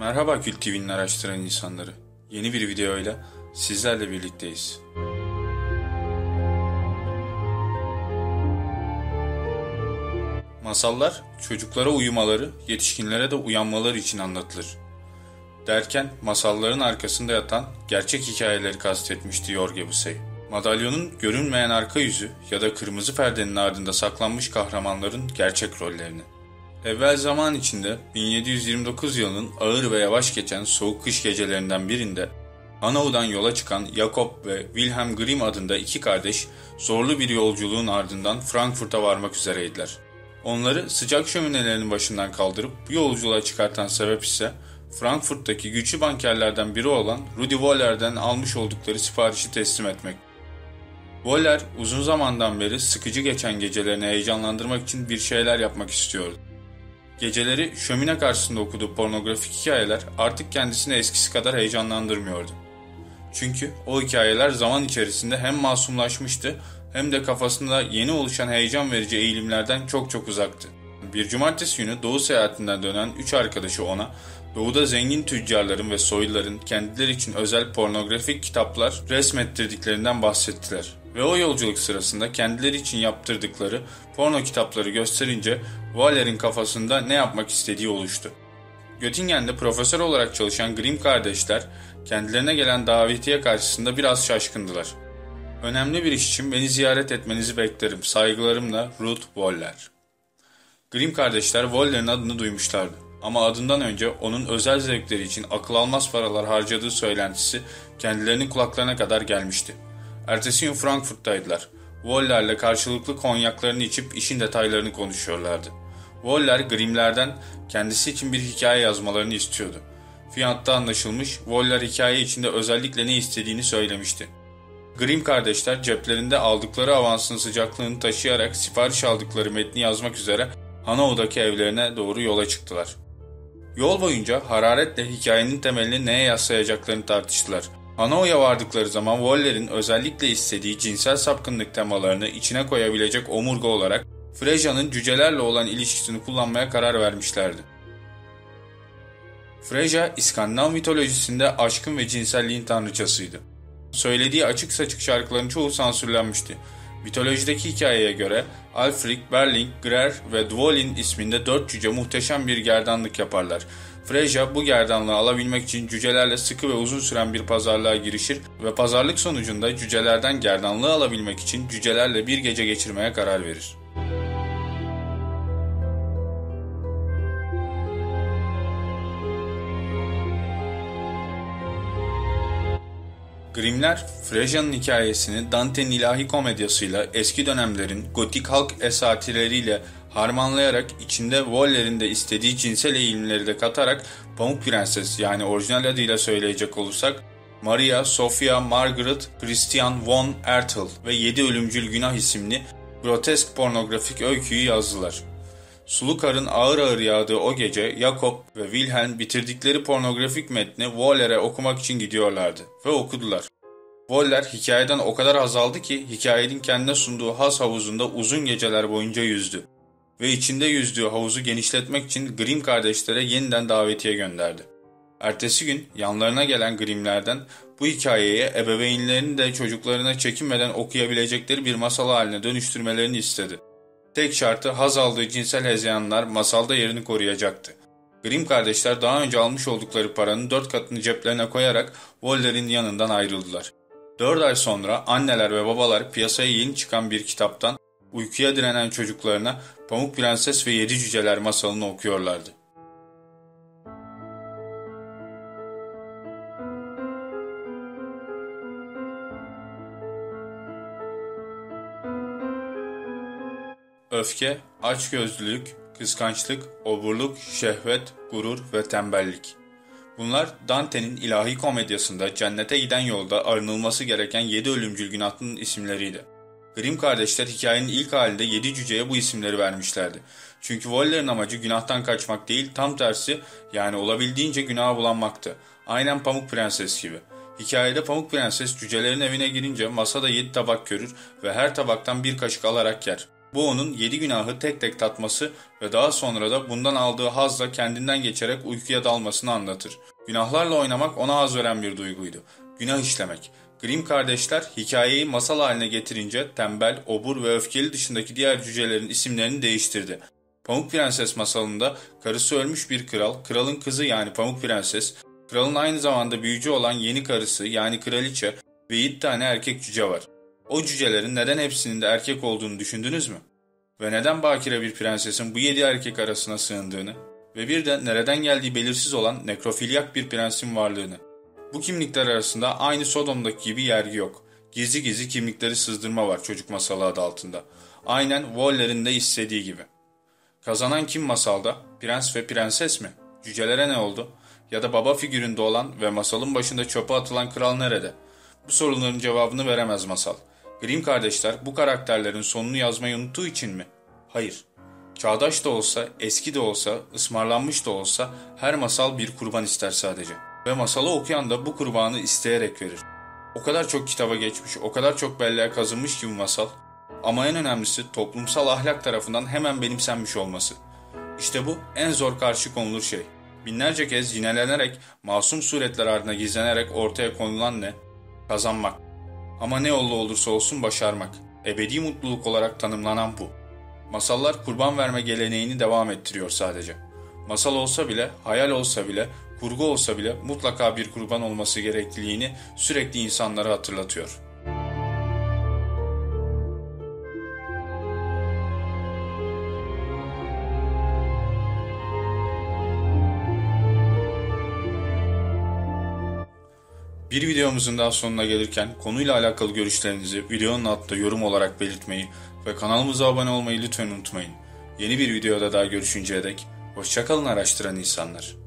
Merhaba Kült TV'nin araştıran insanları. Yeni bir videoyla sizlerle birlikteyiz. Masallar çocuklara uyumaları, yetişkinlere de uyanmaları için anlatılır. Derken masalların arkasında yatan gerçek hikayeleri kastetmişti Jorge Bucay. Madalyonun görünmeyen arka yüzü ya da kırmızı perdenin ardında saklanmış kahramanların gerçek rollerini. Evvel zaman içinde 1729 yılının ağır ve yavaş geçen soğuk kış gecelerinden birinde Hanau'dan yola çıkan Jakob ve Wilhelm Grimm adında iki kardeş zorlu bir yolculuğun ardından Frankfurt'a varmak üzereydiler. Onları sıcak şöminelerinin başından kaldırıp bu yolculuğa çıkartan sebep ise Frankfurt'taki güçlü bankerlerden biri olan Rudi Woller'den almış oldukları siparişi teslim etmek. Woller uzun zamandan beri sıkıcı geçen gecelerini heyecanlandırmak için bir şeyler yapmak istiyordu. Geceleri şömine karşısında okuduğu pornografik hikayeler artık kendisini eskisi kadar heyecanlandırmıyordu. Çünkü o hikayeler zaman içerisinde hem masumlaşmıştı hem de kafasında yeni oluşan heyecan verici eğilimlerden çok uzaktı. Bir cumartesi günü Doğu seyahatinden dönen üç arkadaşı ona, Doğu'da zengin tüccarların ve soyluların kendileri için özel pornografik kitaplar resmettirdiklerinden bahsettiler. Ve o yolculuk sırasında kendileri için yaptırdıkları porno kitapları gösterince Waller'in kafasında ne yapmak istediği oluştu. Göttingen'de profesör olarak çalışan Grimm kardeşler kendilerine gelen davetiye karşısında biraz şaşkındılar. "Önemli bir iş için beni ziyaret etmenizi beklerim. Saygılarımla Ruth Woller." Grimm kardeşler Woller'in adını duymuşlardı. Ama adından önce onun özel zevkleri için akıl almaz paralar harcadığı söylentisi kendilerinin kulaklarına kadar gelmişti. Ertesi gün Frankfurt'taydılar. Woller'le karşılıklı konyaklarını içip işin detaylarını konuşuyorlardı. Woller Grimm'lerden kendisi için bir hikaye yazmalarını istiyordu. Fiyatta anlaşılmış, Woller hikaye içinde özellikle ne istediğini söylemişti. Grimm kardeşler ceplerinde aldıkları avansın sıcaklığını taşıyarak sipariş aldıkları metni yazmak üzere Hanau'daki evlerine doğru yola çıktılar. Yol boyunca hararetle hikayenin temelini neye yaslayacaklarını tartıştılar. Hanau'ya vardıkları zaman Woller'in özellikle istediği cinsel sapkınlık temalarını içine koyabilecek omurga olarak Freja'nın cücelerle olan ilişkisini kullanmaya karar vermişlerdi. Freja, İskandinav mitolojisinde aşkın ve cinselliğin tanrıçasıydı. Söylediği açık saçık şarkıların çoğu sansürlenmişti. Mitolojideki hikayeye göre Alfric, Berling, Grer ve Dwalin isminde 4 cüce muhteşem bir gerdanlık yaparlar. Freja bu gerdanlığı alabilmek için cücelerle sıkı ve uzun süren bir pazarlığa girişir ve pazarlık sonucunda cücelerden gerdanlığı alabilmek için cücelerle bir gece geçirmeye karar verir. Grimmler, Freja'nın hikayesini Dante'nin ilahi komedyasıyla eski dönemlerin gotik halk esatirleriyle harmanlayarak içinde Woller'in de istediği cinsel eğilimleri de katarak Pamuk Prenses yani orijinal adıyla söyleyecek olursak Maria Sophia Margaret Christian von Ertel ve 7 Ölümcül Günah isimli grotesk pornografik öyküyü yazdılar. Sulu karın ağır ağır yağdığı o gece Jakob ve Wilhelm bitirdikleri pornografik metni Woller'e okumak için gidiyorlardı ve okudular. Woller hikayeden o kadar haz aldı ki hikayenin kendine sunduğu haz havuzunda uzun geceler boyunca yüzdü. Ve içinde yüzdüğü havuzu genişletmek için Grimm kardeşlere yeniden davetiye gönderdi. Ertesi gün yanlarına gelen Grimmlerden bu hikayeyi ebeveynlerini de çocuklarına çekinmeden okuyabilecekleri bir masal haline dönüştürmelerini istedi. Tek şartı haz aldığı cinsel hezeyanlar masalda yerini koruyacaktı. Grimm kardeşler daha önce almış oldukları paranın 4 katını ceplerine koyarak Woller'in yanından ayrıldılar. 4 ay sonra anneler ve babalar piyasaya yeni çıkan bir kitaptan uykuya direnen çocuklarına Pamuk Prenses ve 7 Cüceler masalını okuyorlardı. Öfke, açgözlülük, kıskançlık, oburluk, şehvet, gurur ve tembellik. Bunlar Dante'nin ilahi komedyasında cennete giden yolda arınılması gereken 7 ölümcül günahının isimleriydi. Grimm kardeşler hikayenin ilk halinde 7 cüceye bu isimleri vermişlerdi. Çünkü Woller'in amacı günahtan kaçmak değil, tam tersi yani olabildiğince günaha bulanmaktı. Aynen Pamuk Prenses gibi. Hikayede Pamuk Prenses cücelerin evine girince masada 7 tabak görür ve her tabaktan bir kaşık alarak yer. Bu onun 7 günahı tek tek tatması ve daha sonra da bundan aldığı hazla kendinden geçerek uykuya dalmasını anlatır. Günahlarla oynamak ona haz veren bir duyguydu. Günah işlemek. Grimm kardeşler hikayeyi masal haline getirince tembel, obur ve öfkeli dışındaki diğer cücelerin isimlerini değiştirdi. Pamuk Prenses masalında karısı ölmüş bir kral, kralın kızı yani Pamuk Prenses, kralın aynı zamanda büyücü olan yeni karısı yani kraliçe ve 7 tane erkek cüce var. O cücelerin neden hepsinin de erkek olduğunu düşündünüz mü? Ve neden bakire bir prensesin bu 7 erkek arasına sığındığını ve bir de nereden geldiği belirsiz olan nekrofilyak bir prensin varlığını. Bu kimlikler arasında aynı Sodom'daki gibi yergi yok. Gizli gizli kimlikleri sızdırma var çocuk masalı adı altında. Aynen Waller'in de istediği gibi. Kazanan kim masalda? Prens ve prenses mi? Cücelere ne oldu? Ya da baba figüründe olan ve masalın başında çöpe atılan kral nerede? Bu soruların cevabını veremez masal. Grimm kardeşler bu karakterlerin sonunu yazmayı unuttuğu için mi? Hayır. Çağdaş da olsa, eski de olsa, ısmarlanmış da olsa her masal bir kurban ister sadece. Ve masalı okuyan da bu kurbanı isteyerek verir. O kadar çok kitaba geçmiş, o kadar çok belleğe kazınmış ki bu masal. Ama en önemlisi toplumsal ahlak tarafından hemen benimsenmiş olması. İşte bu en zor karşı konulur şey. Binlerce kez yinelenerek, masum suretler ardına gizlenerek ortaya konulan ne? Kazanmak. Ama ne yolla olursa olsun başarmak. Ebedi mutluluk olarak tanımlanan bu. Masallar kurban verme geleneğini devam ettiriyor sadece. Masal olsa bile, hayal olsa bile, kurgu olsa bile mutlaka bir kurban olması gerekliliğini sürekli insanlara hatırlatıyor. Bir videomuzun daha sonuna gelirken konuyla alakalı görüşlerinizi videonun altında yorum olarak belirtmeyi ve kanalımıza abone olmayı lütfen unutmayın. Yeni bir videoda daha görüşünceye dek hoşça kalın araştıran insanlar.